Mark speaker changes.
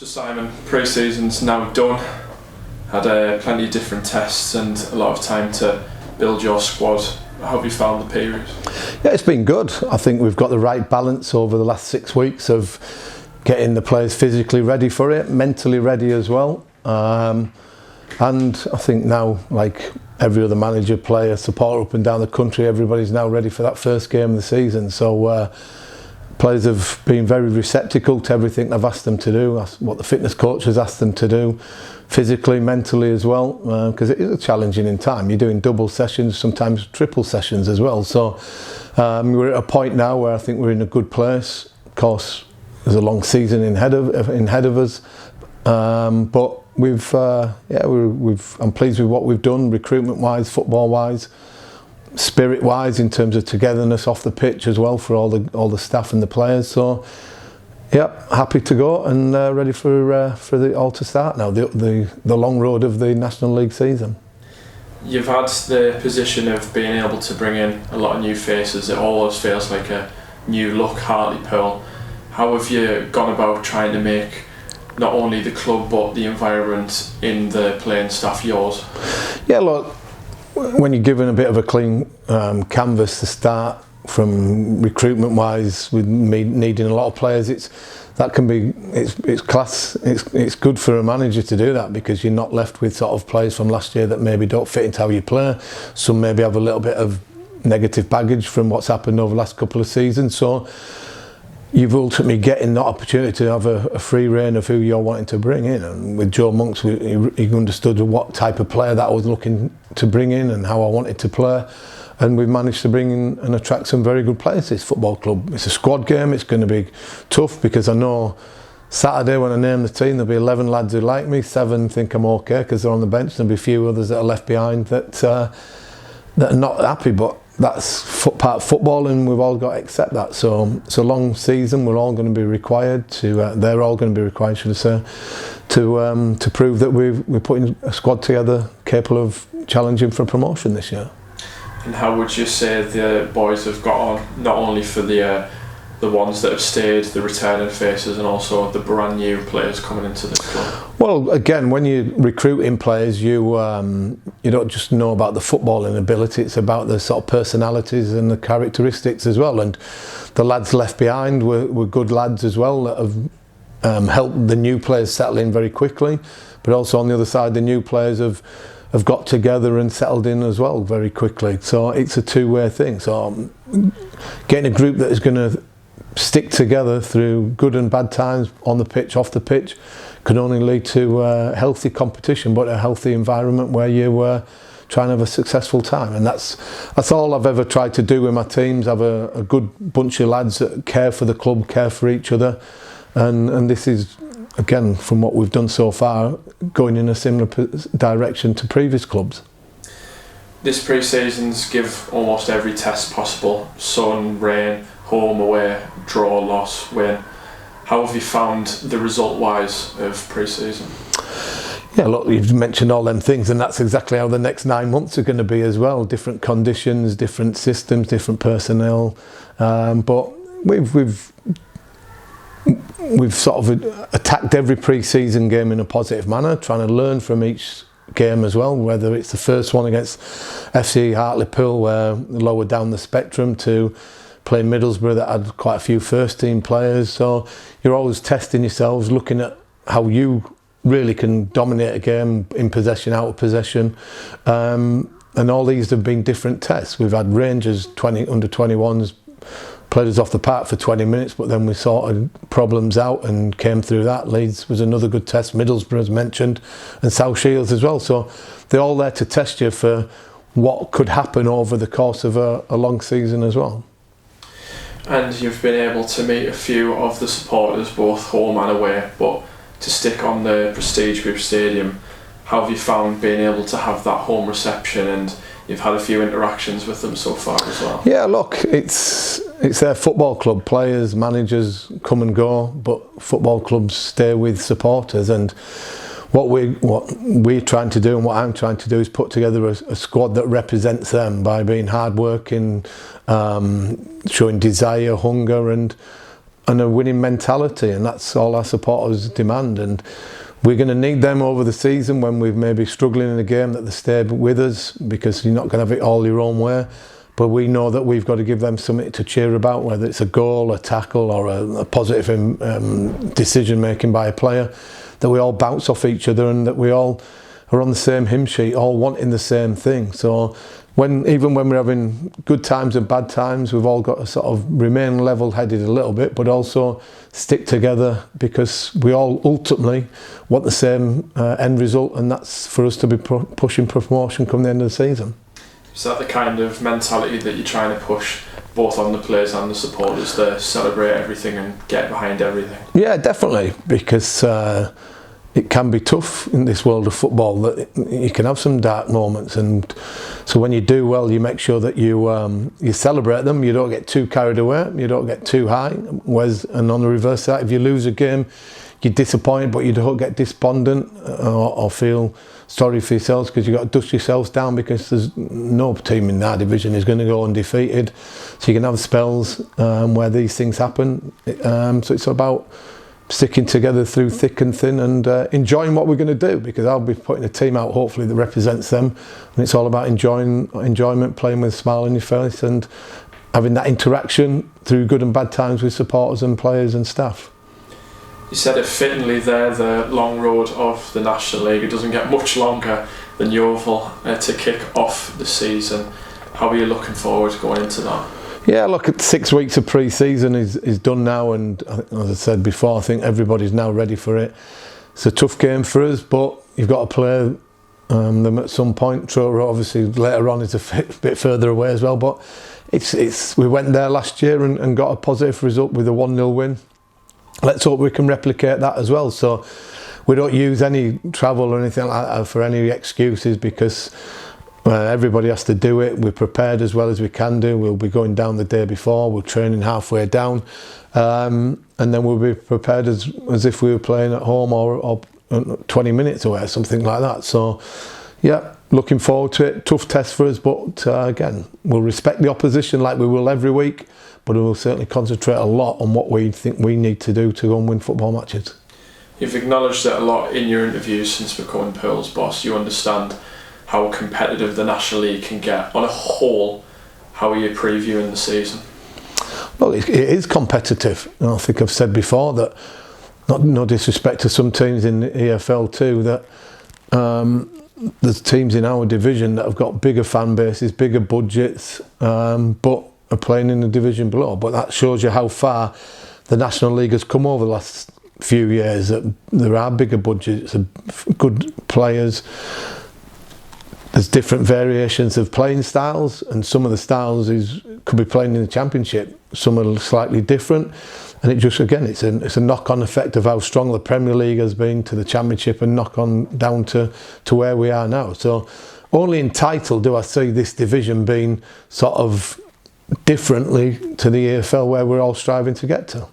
Speaker 1: So Simon, pre-season's now done. Had plenty of different tests and a lot of time to build your squad. How have you found the period?
Speaker 2: Yeah, it's been good. I think we've got the right balance over the last 6 weeks of getting the players physically ready for it, mentally ready as well. And I think now, like every other manager, player, supporter up and down the country, everybody's now ready for that first game of the season. So players have been very receptacle to everything I've asked them to do, what the fitness coach has asked them to do, physically, mentally as well, because it is a challenging in time. You're doing double sessions, sometimes triple sessions as well. So we're at a point now where I think we're in a good place. Of course, there's a long season ahead of us, but I'm pleased with what we've done, recruitment-wise, football-wise, spirit-wise, in terms of togetherness off the pitch as well for all the staff and the players. So, yeah, happy to go and ready for the all to start now. The long road of the National League season.
Speaker 1: You've had the position of being able to bring in a lot of new faces. It always feels like a new look Hartlepool. How have you gone about trying to make not only the club but the environment in the playing staff yours?
Speaker 2: Yeah, look, when you're given a bit of a clean canvas to start from recruitment wise, with me needing a lot of players, it's class. It's good for a manager to do that, because you're not left with sort of players from last year that maybe don't fit into how you play. Some maybe have a little bit of negative baggage from what's happened over the last couple of seasons. So you've ultimately getting that opportunity to have a free reign of who you're wanting to bring in. And with Joe Monks, he understood what type of player that I was looking to bring in and how I wanted to play. And we've managed to bring in and attract some very good players to this football club. It's a squad game. It's going to be tough, because I know Saturday when I name the team, there'll be 11 lads who like me, 7 think I'm okay because they're on the bench. There'll be a few others that are left behind that are not happy, but that's part of football, and we've all got to accept that. So it's a long season. We're all going to be required to. They're all going to be required, should I say, to prove that we're putting a squad together capable of challenging for promotion this year.
Speaker 1: And how would you say the boys have got on, not only for the ones that have stayed, the returning faces, and also the brand new players coming into the club?
Speaker 2: Well, again, when you're recruiting players, you don't just know about the footballing ability, it's about the sort of personalities and the characteristics as well. And the lads left behind were good lads as well, that have helped the new players settle in very quickly. But also on the other side, the new players have got together and settled in as well very quickly. So it's a two-way thing. So getting a group that is going to stick together through good and bad times, on the pitch, off the pitch, can only lead to healthy competition, but a healthy environment where you try and have a successful time. And that's all I've ever tried to do with my teams. Have a good bunch of lads that care for the club, care for each other, and this is, again, from what we've done so far, going in a similar direction to previous clubs.
Speaker 1: This pre-season's give almost every test possible: sun, rain, home, away, draw, loss, win. How have you found the result-wise of pre-season?
Speaker 2: Yeah, look, you've mentioned all them things, and that's exactly how the next 9 months are going to be as well. Different conditions, different systems, different personnel, but we've sort of attacked every pre-season game in a positive manner, trying to learn from each game as well, whether it's the first one against FC Hartlepool, where lower down the spectrum, to playing Middlesbrough that had quite a few first team players. So you're always testing yourselves, looking at how you really can dominate a game, in possession, out of possession, and all these have been different tests. We've had Rangers under 21s played us off the park for 20 minutes, but then we sorted problems out and came through that. Leeds was another good test, Middlesbrough as mentioned, and South Shields as well. So they're all there to test you for what could happen over the course of a long season as well.
Speaker 1: And you've been able to meet a few of the supporters, both home and away, but to stick on the Prestige Group Stadium, how have you found being able to have that home reception, and you've had a few interactions with them so far as well? Yeah, look, it's their football club. Players, managers come and go, but football clubs stay with supporters. And what we're trying to do, and what I'm trying to do, is put together a squad that represents them by being hardworking, showing desire, hunger, and
Speaker 2: and a winning mentality, and that's all our supporters demand. And we're going to need them over the season when we're maybe struggling in a game, that they stay with us, because you're not going to have it all your own way. But we know that we've got to give them something to cheer about, whether it's a goal, a tackle, or a positive decision making by a player, that we all bounce off each other and that we all are on the same hymn sheet, all wanting the same thing. So even when we're having good times and bad times, we've all got to sort of remain level-headed a little bit, but also stick together, because we all ultimately want the same end result, and that's for us to be pushing promotion come the end of the season.
Speaker 1: Is that the kind of mentality that you're trying to push both on the players and the supporters, to celebrate everything and get behind everything? Yeah,
Speaker 2: definitely, because it can be tough in this world of football, that you can have some dark moments, and so when you do well, you make sure that you celebrate them. You don't get too carried away, you don't get too high. And on the reverse side, if you lose a game, you're disappointed, but you don't get despondent or feel sorry for yourselves, because you've got to dust yourselves down, because there's no team in that division is going to go undefeated. So you can have spells where these things happen. So it's about sticking together through thick and thin, and enjoying what we're going to do, because I'll be putting a team out hopefully that represents them, and it's all about enjoyment, playing with a smile on your face, and having that interaction through good and bad times with supporters and players and staff.
Speaker 1: You said it fittingly there, the long road of the National League. It doesn't get much longer than Yeovil to kick off the season. How are you looking forward going into that?
Speaker 2: Yeah, look, at 6 weeks of pre-season is done now, and as I said before, I think everybody's now ready for it. It's a tough game for us, but you've got to play them at some point. Truro obviously later on is a bit further away as well, but we went there last year and got a positive result with a 1-0 win. Let's hope we can replicate that as well. So we don't use any travel or anything like that for any excuses, because everybody has to do it. We're prepared as well as we can do. We'll be going down the day before, we're training halfway down, and then we'll be prepared as if we were playing at home or 20 minutes away, something like that. So yeah, looking forward to it. Tough test for us, but again, we'll respect the opposition like we will every week, but we'll certainly concentrate a lot on what we think we need to do to go and win football matches.
Speaker 1: You've acknowledged it a lot in your interviews since becoming Pearl's boss. You understand how competitive the National League can get. On a whole, how are you previewing the season?
Speaker 2: Well, it is competitive. I think I've said before that, no disrespect to some teams in the EFL too, that there's teams in our division that have got bigger fan bases, bigger budgets, but are playing in the division below. But that shows you how far the National League has come over the last few years, that there are bigger budgets, good players. There's different variations of playing styles, and some of the styles could be playing in the Championship, some are slightly different, and it just, again, it's a knock-on effect of how strong the Premier League has been to the Championship, and knock-on down to where we are now. So only in title do I see this division being sort of differently to the EFL, where we're all striving to get to.